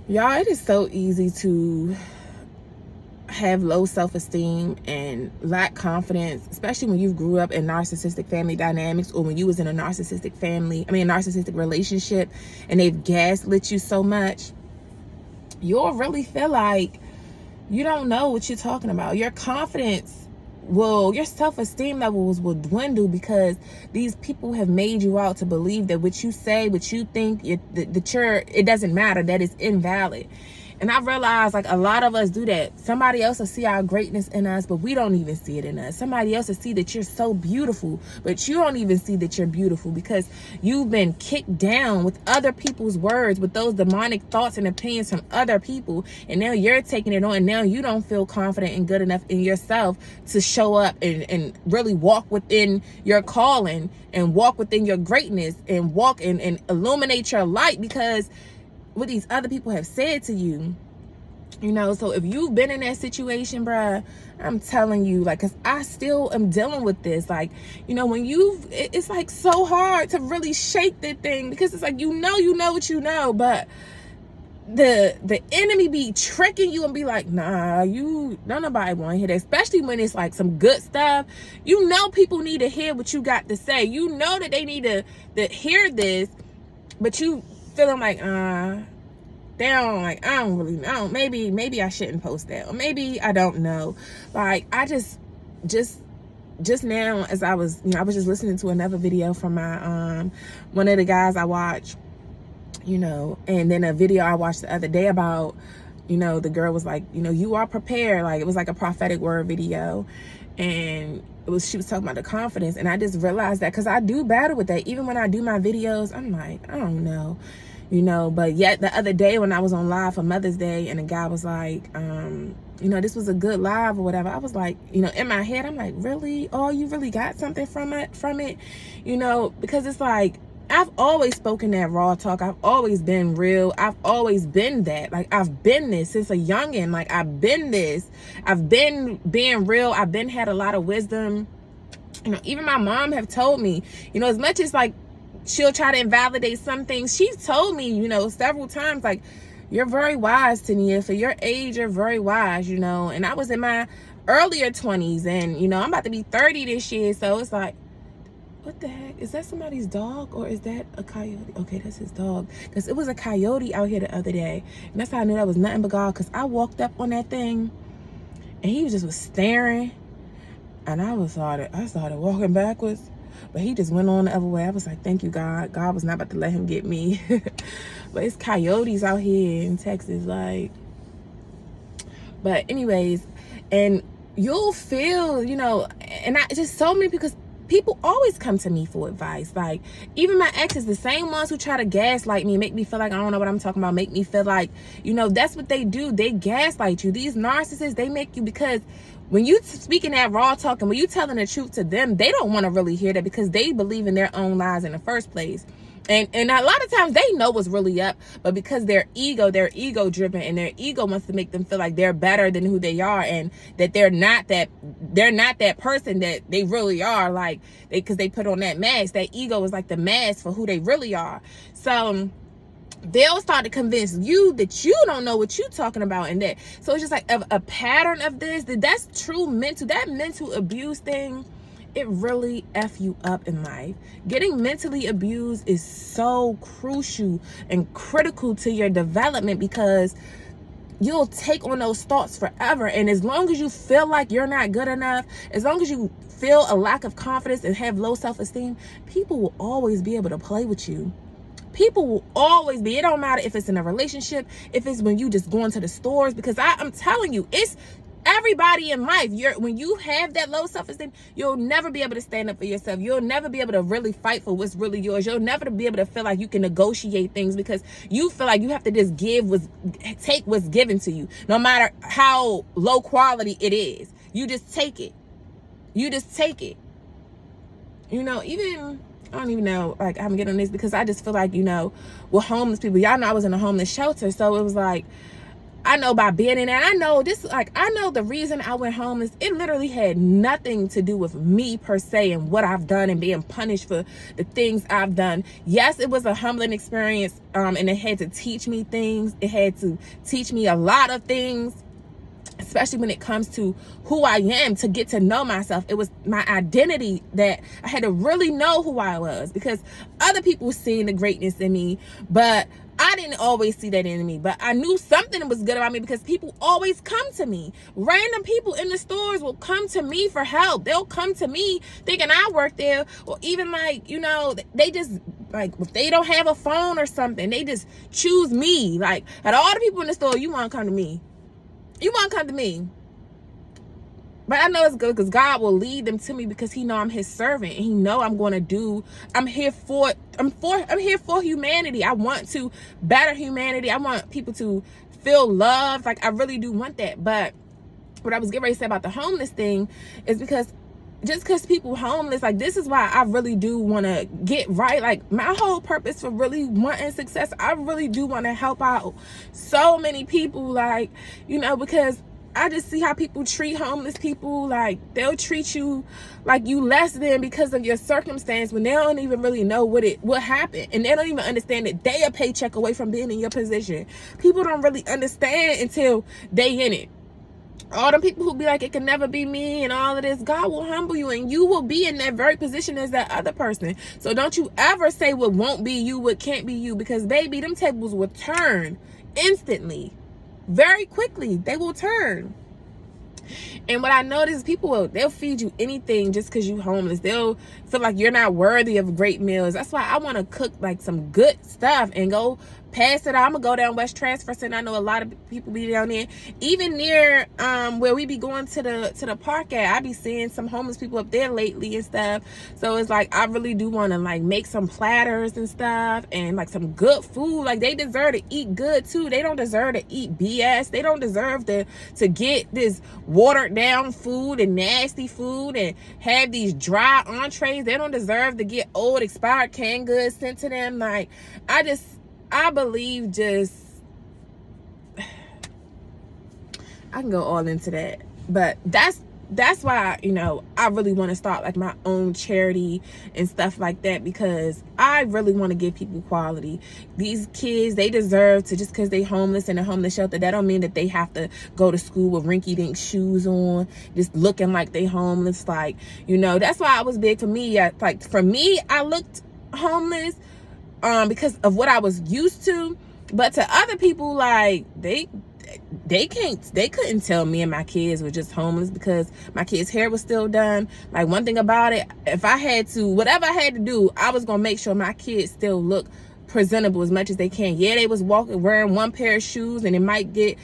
Y'all, it is so easy to have low self-esteem and lack confidence, especially when you grew up in narcissistic family dynamics, or when you was in a narcissistic narcissistic relationship, and they've gaslit you so much. You'll really feel like you don't know what you're talking about. Your confidence your self-esteem levels will dwindle because these people have made you out to believe that what you say, what you think, it doesn't matter, that it's invalid. And I realize, like, a lot of us do that. Somebody else will see our greatness in us, but we don't even see it in us. Somebody else will see that you're so beautiful, but you don't even see that you're beautiful because you've been kicked down with other people's words, with those demonic thoughts and opinions from other people. And now you're taking it on, and now you don't feel confident and good enough in yourself to show up and really walk within your calling and walk within your greatness and walk and illuminate your light because what these other people have said to you. So if you've been in that situation, bruh, I'm telling you, like, because I still am dealing with this. Like, when it's like so hard to really shake that thing because it's like, you know what you know, but the enemy be tricking you and be like, nah, don't nobody want to hear that, especially when it's like some good stuff. People need to hear what you got to say. That they need to hear this, but you feeling like, they don't, like, I don't really know. Maybe I shouldn't post that, or maybe I don't know. Like, I just now, as I was just listening to another video from my one of the guys I watch, and then a video I watched the other day about, the girl was like, you are prepared. Like, it was like a prophetic word video, and she was talking about the confidence, and I just realized that because I do battle with that. Even when I do my videos, I'm like, I don't know, but yet the other day when I was on live for Mother's Day, and the guy was like, this was a good live or whatever, I was like, in my head, I'm like, really? Oh, you really got something from it? Because it's like, I've always spoken that raw talk. I've always been real. I've always been that. Like, I've been this since a youngin'. Like, I've been this. I've been being real. I've been had a lot of wisdom. Even my mom have told me, as much as, like, she'll try to invalidate some things, she's told me, several times, like, you're very wise, Tania. For your age, you're very wise, And I was in my earlier 20s, and, I'm about to be 30 this year. So it's like, what the heck? Is that somebody's dog, or is that a coyote? Okay, that's his dog. Because it was a coyote out here the other day. And that's how I knew that was nothing but God. Because I walked up on that thing, and he was staring. And I started walking backwards. But he just went on the other way. I was like, thank you, God. God was not about to let him get me. But it's coyotes out here in Texas. Like, but anyways, and you'll feel, and I just so many, because people always come to me for advice. Like, even my exes, the same ones who try to gaslight me, make me feel like I don't know what I'm talking about, make me feel like, that's what they do. They gaslight you. These narcissists, they make you, because when you speaking that raw talk and when you telling the truth to them, they don't want to really hear that because they believe in their own lies in the first place. And a lot of times they know what's really up, but because they're ego driven, and their ego wants to make them feel like they're better than who they are, and that they're not that person that they really are, like, because they put on that mask. That ego is like the mask for who they really are. So they'll start to convince you that you don't know what you're talking about, and that. So it's just like a pattern of this. That's true mental abuse thing. It really F you up in life. Getting mentally abused is so crucial and critical to your development, because you'll take on those thoughts forever. And as long as you feel like you're not good enough, as long as you feel a lack of confidence and have low self-esteem, people will always be able to play with you. People will always be. It don't matter if it's in a relationship, if it's when you just going to the stores, because I'm telling you, it's everybody in life. When you have that low self-esteem, you'll never be able to stand up for yourself. You'll never be able to really fight for what's really yours. You'll never be able to feel like you can negotiate things, because you feel like you have to just take what's given to you, no matter how low quality it is. You just take it. Even I don't even know, like, I'm getting on this because I just feel like, with homeless people, y'all know I was in a homeless shelter. So it was like, I know by being in that, I know this, like, I know the reason I went homeless, it literally had nothing to do with me per se and what I've done and being punished for the things I've done. Yes, it was a humbling experience, and it had to teach me things. It had to teach me a lot of things, especially when it comes to who I am, to get to know myself. It was my identity that I had to really know who I was, because other people seen the greatness in me, but I didn't always see that in me. But I knew something was good about me because people always come to me. Random people in the stores will come to me for help. They'll come to me thinking I work there, or even like, you know, they just, like, if they don't have a phone or something, they just choose me. Like, out of all the people in the store, you want to come to me. You want to come to me. But I know it's good because God will lead them to me, because he know I'm his servant, and he know I'm going to do, I'm here for humanity. I want to better humanity. I want people to feel loved. Like, I really do want that. But what I was getting ready to say about the homeless thing is because just because people homeless, like, this is why I really do want to get right. Like, my whole purpose for really wanting success, I really do want to help out so many people, like, you know, because I just see how people treat homeless people. Like, they'll treat you like you less than because of your circumstance, when they don't even really know what happened, and they don't even understand that they a paycheck away from being in your position. People don't really understand until they in it. All them people who be like, it can never be me and all of this, God will humble you, and you will be in that very position as that other person. So don't you ever say what won't be you, what can't be you, because baby, them tables will turn instantly. Very quickly, they will turn. And what I notice, they'll feed you anything just because you homeless. They'll feel like you're not worthy of great meals. That's why I want to cook like some good stuff and go pass it out. I'm gonna go down West Transfer Center. I know a lot of people be down there, even near where we be going to the park at. I be seeing some homeless people up there lately and stuff. So it's like, I really do want to like make some platters and stuff, and like some good food. Like, they deserve to eat good too. They don't deserve to eat BS. They don't deserve to get this watered down food and nasty food and have these dry entrees. They don't deserve to get old expired canned goods sent to them. Like, I believe I can go all into that, but that's why, you know, I really want to start like my own charity and stuff like that, because I really want to give people quality. These kids, they deserve to, just because they homeless in a homeless shelter, that don't mean that they have to go to school with rinky-dink shoes on, just looking like they homeless. Like, you know, that's why I was big for me. Like, for me, I looked homeless because of what I was used to, but to other people, like, they couldn't tell me and my kids were just homeless, because my kids' hair was still done. Like, one thing about it, if I had to, whatever I had to do, I was gonna make sure my kids still look presentable as much as they can. Yeah, they was wearing one pair of shoes, and they might get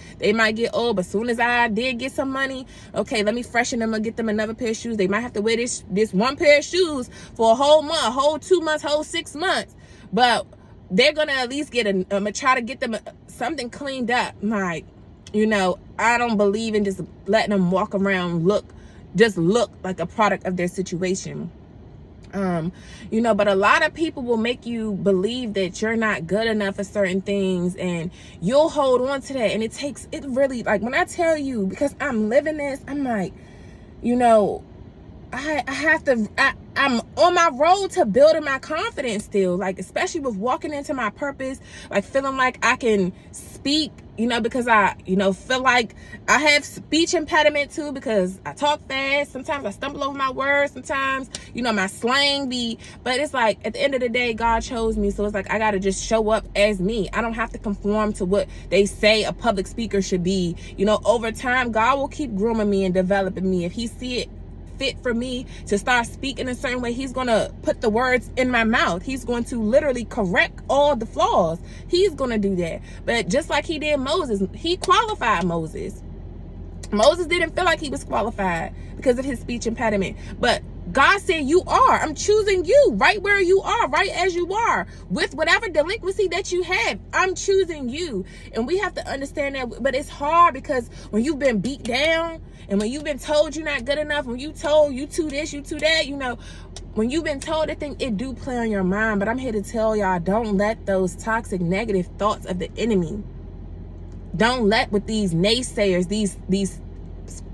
old, but as soon as I did get some money, okay, let me freshen them and get them another pair of shoes. They might have to wear this one pair of shoes for a whole month, whole 2 months, whole 6 months, but they're gonna at least get try to get them something cleaned up. Like, you know, I don't believe in just letting them walk around look like a product of their situation. You know, but a lot of people will make you believe that you're not good enough for certain things, and you'll hold on to that. And it really, like, when I tell you, because I'm living this, I'm like, you know, I'm on my road to building my confidence still, like, especially with walking into my purpose, like feeling like I can speak, you know, because I, you know, feel like I have speech impediment too, because I talk fast. Sometimes I stumble over my words. Sometimes, you know, my slang but it's like, at the end of the day, God chose me. So it's like, I got to just show up as me. I don't have to conform to what they say a public speaker should be. You know, over time, God will keep grooming me and developing me. If he see it fit for me to start speaking a certain way, he's gonna put the words in my mouth. He's going to literally correct all the flaws. He's gonna do that. But just like he did Moses, he qualified Moses. Moses didn't feel like he was qualified because of his speech impediment, but God said, you are. I'm choosing you right where you are, right as you are, with whatever delinquency that you have. I'm choosing you. And we have to understand that. But it's hard, because when you've been beat down, and when you've been told you're not good enough, when you told you too this, you too that, you know, when you've been told that thing, it do play on your mind. But I'm here to tell y'all, don't let those toxic, negative thoughts of the enemy Don't let with these naysayers, these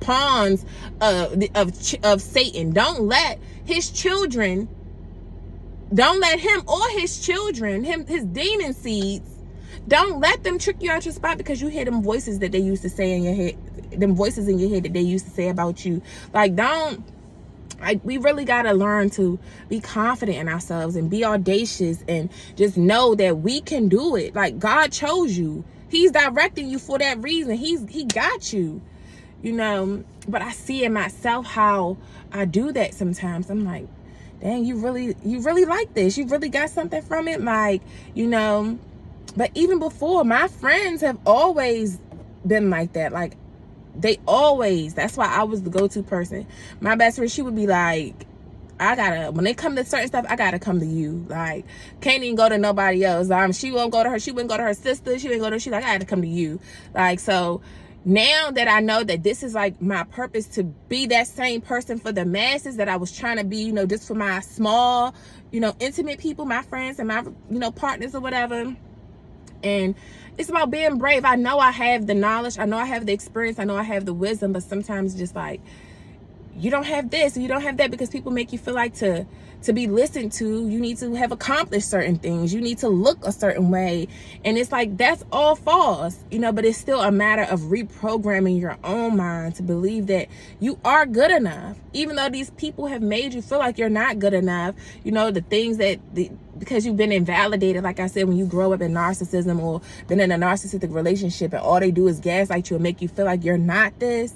pawns of Satan, don't let his children, don't let him or his children, his demon seeds, don't let them trick you out your spot because you hear them voices that they used to say in your head, them voices in your head that they used to say about you. Like, we really got to learn to be confident in ourselves and be audacious and just know that we can do it. Like, God chose you. He's directing you for that reason. He got you, you know. But I see in myself how I do that sometimes. I'm like, dang, you really like this. You really got something from it. Like, you know, but even before, my friends have always been like that. Like, that's why I was the go-to person. My best friend, she would be like, when they come to certain stuff, I gotta come to you. Like, can't even go to nobody else. She wouldn't go to her sister. She's like, I gotta come to you. Like, so now that I know that this is like my purpose, to be that same person for the masses that I was trying to be, you know, just for my small, you know, intimate people, my friends and my, you know, partners or whatever. And it's about being brave. I know I have the knowledge. I know I have the experience. I know I have the wisdom. But sometimes just like, you don't have this, you don't have that, because people make you feel like to be listened to, you need to have accomplished certain things. You need to look a certain way. And it's like, that's all false, you know, but it's still a matter of reprogramming your own mind to believe that you are good enough. Even though these people have made you feel like you're not good enough, you know, the things because you've been invalidated, like I said, when you grow up in narcissism or been in a narcissistic relationship and all they do is gaslight you and make you feel like you're not this,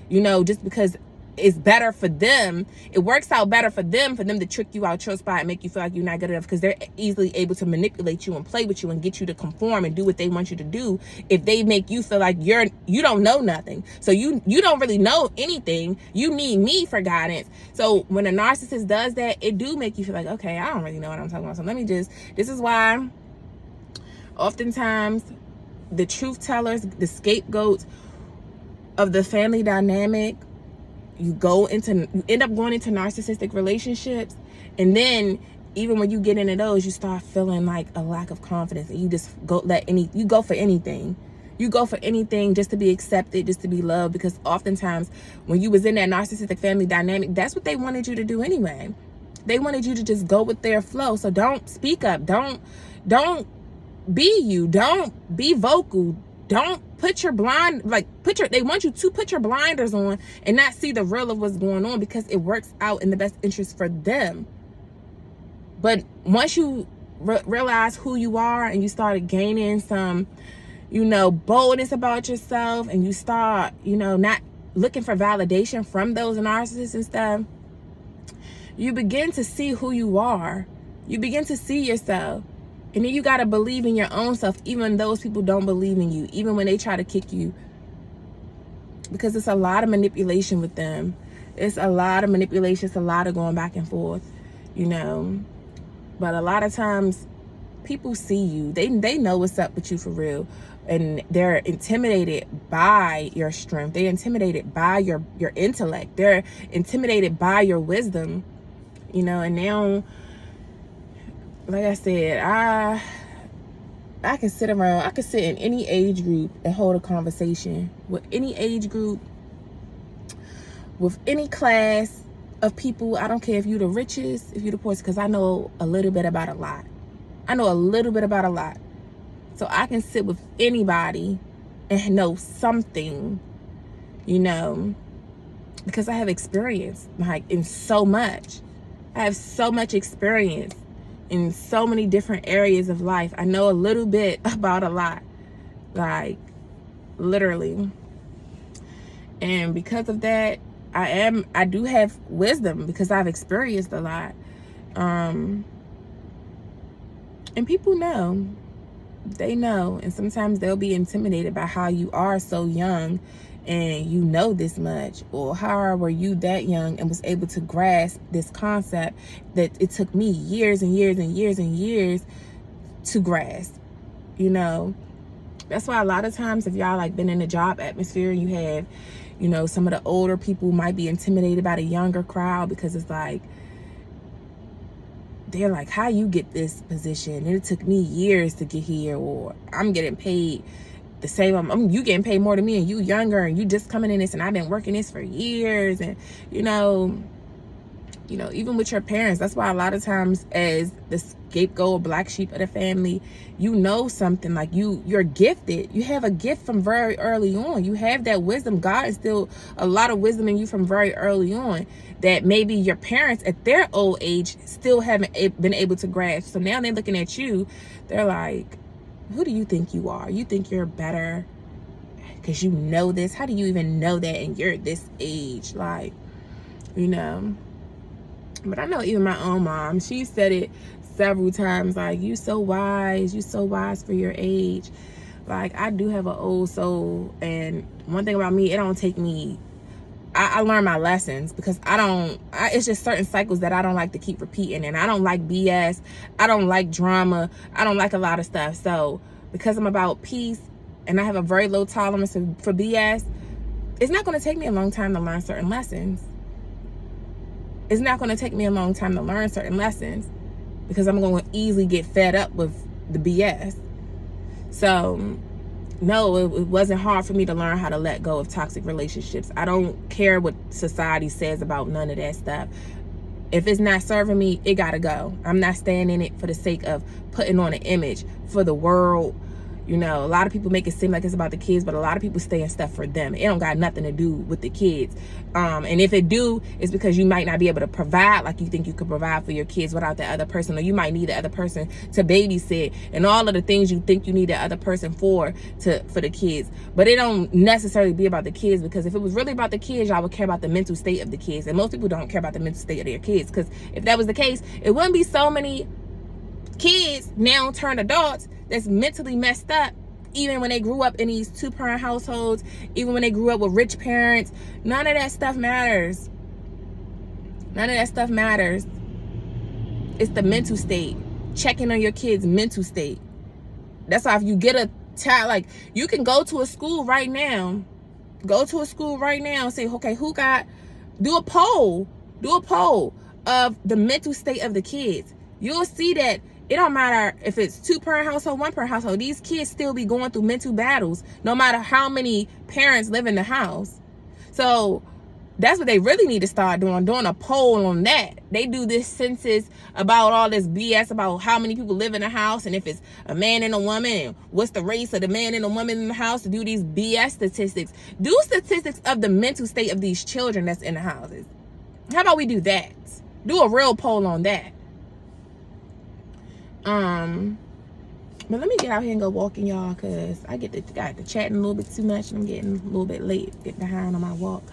you know, just because it's better for them. It works out better for them to trick you out your spot and make you feel like you're not good enough, because they're easily able to manipulate you and play with you and get you to conform and do what they want you to do. If they make you feel like you don't know nothing, so you don't really know anything, you need me for guidance. So when a narcissist does that, it do make you feel like, okay, I don't really know what I'm talking about, so this is why oftentimes the truth tellers, the scapegoats of the family dynamic, you end up going into narcissistic relationships, and then even when you get into those, you start feeling like a lack of confidence, and you just go for anything. You go for anything just to be accepted, just to be loved, because oftentimes when you was in that narcissistic family dynamic, that's what they wanted you to do anyway. They wanted you to just go with their flow. So don't speak up. Don't be you. Don't be vocal. Don't they want you to put your blinders on and not see the real of what's going on, because it works out in the best interest for them. But once you realize who you are and you started gaining some, you know, boldness about yourself, and you start, you know, not looking for validation from those narcissists and stuff, you begin to see who you are. You begin to see yourself. And then you got to believe in your own self, even those people don't believe in you, even when they try to kick you. Because it's a lot of manipulation with them. It's a lot of manipulation. It's a lot of going back and forth, you know. But a lot of times people see you. They know what's up with you for real. And they're intimidated by your strength. They're intimidated by your intellect. They're intimidated by your wisdom, you know. And now, like I said, I can sit in any age group and hold a conversation with any age group, with any class of people. I don't care if you're the richest, if you're the poorest, because I know a little bit about a lot. So I can sit with anybody and know something, you know, because I have experience, like, in so much. I have so much experience in so many different areas of life. I know a little bit about a lot, like, literally. And because of that, I do have wisdom, because I've experienced a lot. And people know. They know. And sometimes they'll be intimidated by how you are so young and you know this much, or how were you that young and was able to grasp this concept that it took me years and years and years and years to grasp, you know. That's why a lot of times, if y'all like been in a job atmosphere and you have, you know, some of the older people might be intimidated by the younger crowd, because it's like, they're like, how you get this position? And it took me years to get here, or I'm getting paid the same. You getting paid more than me, and you younger, and you just coming in this, and I've been working this for years. And even with your parents, that's why a lot of times, as the scapegoat, black sheep of the family, something like you're gifted. You have a gift from very early on. You have that wisdom. God instilled a lot of wisdom in you from very early on that maybe your parents at their old age still haven't been able to grasp. So now they're looking at you. They're like, who do you think you are? You think you're better because you know this? How do you even know that? And you're this age, But I know even my own mom, she said it several times, like, you so wise for your age. Like, I do have an old soul, and one thing about me, it don't take me, I learn my lessons, because it's just certain cycles that I don't like to keep repeating, and I don't like BS, I don't like drama, I don't like a lot of stuff. So because I'm about peace, and I have a very low tolerance for BS, it's not going to take me a long time to learn certain lessons. It's not going to take me a long time to learn certain lessons, because I'm going to easily get fed up with the BS. So, no, it wasn't hard for me to learn how to let go of toxic relationships. I don't care what society says about none of that stuff. If it's not serving me, it got to go. I'm not staying in it for the sake of putting on an image for the world. A lot of people make it seem like it's about the kids, but a lot of people stay in stuff for them. It don't got nothing to do with the kids. And if it do, it's because you might not be able to provide like you think you could provide for your kids without the other person, or you might need the other person to babysit and all of the things you think you need the other person for the kids. But it don't necessarily be about the kids, because if it was really about the kids, y'all would care about the mental state of the kids. And most people don't care about the mental state of their kids, because if that was the case, it wouldn't be so many kids now turned adults that's mentally messed up, even when they grew up in these two-parent households, even when they grew up with rich parents. None of that stuff matters. None of that stuff matters. It's the mental state. Checking on your kids' mental state. That's why if you get a child, like, you can go to a school right now. Go to a school right now and say, okay, do a poll of the mental state of the kids. You'll see that it don't matter if it's two-parent household, one-parent household. These kids still be going through mental battles, no matter how many parents live in the house. So that's what they really need to start doing a poll on that. They do this census about all this BS about how many people live in the house, and if it's a man and a woman, and what's the race of the man and the woman in the house, to do these BS statistics. Do statistics of the mental state of these children that's in the houses. How about we do that? Do a real poll on that. But let me get out here and go walking, y'all, because I got to chatting a little bit too much, and I'm getting a little bit late, getting behind on my walk.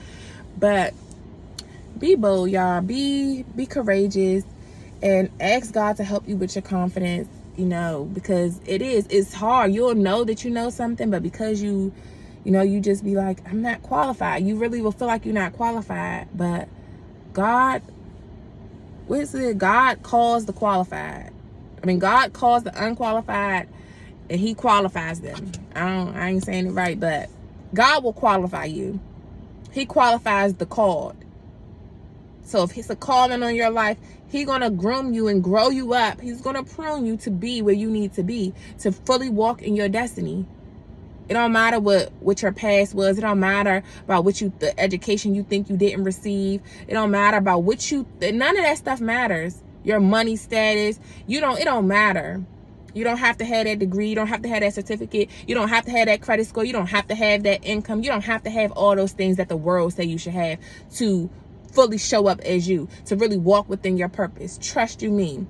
But be bold, y'all. Be courageous, and ask God to help you with your confidence, because it's hard. You'll know that you know something, but because you just be like, I'm not qualified. You really will feel like you're not qualified, but God calls the qualified. God calls the unqualified, and he qualifies them. I ain't saying it right, but God will qualify you. He qualifies the called. So if it's a calling on your life, he's going to groom you and grow you up. He's going to prune you to be where you need to be, to fully walk in your destiny. It don't matter what your past was. It don't matter about the education you think you didn't receive. It don't matter about none of that stuff matters. Your money status, it don't matter. You don't have to have that degree. You don't have to have that certificate. You don't have to have that credit score. You don't have to have that income. You don't have to have all those things that the world say you should have to fully show up as you, to really walk within your purpose. Trust you me.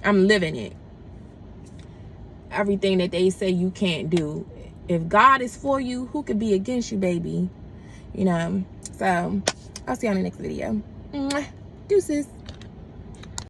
I'm living it. Everything that they say you can't do. If God is for you, who could be against you, baby? So I'll see you on the next video. Deuces.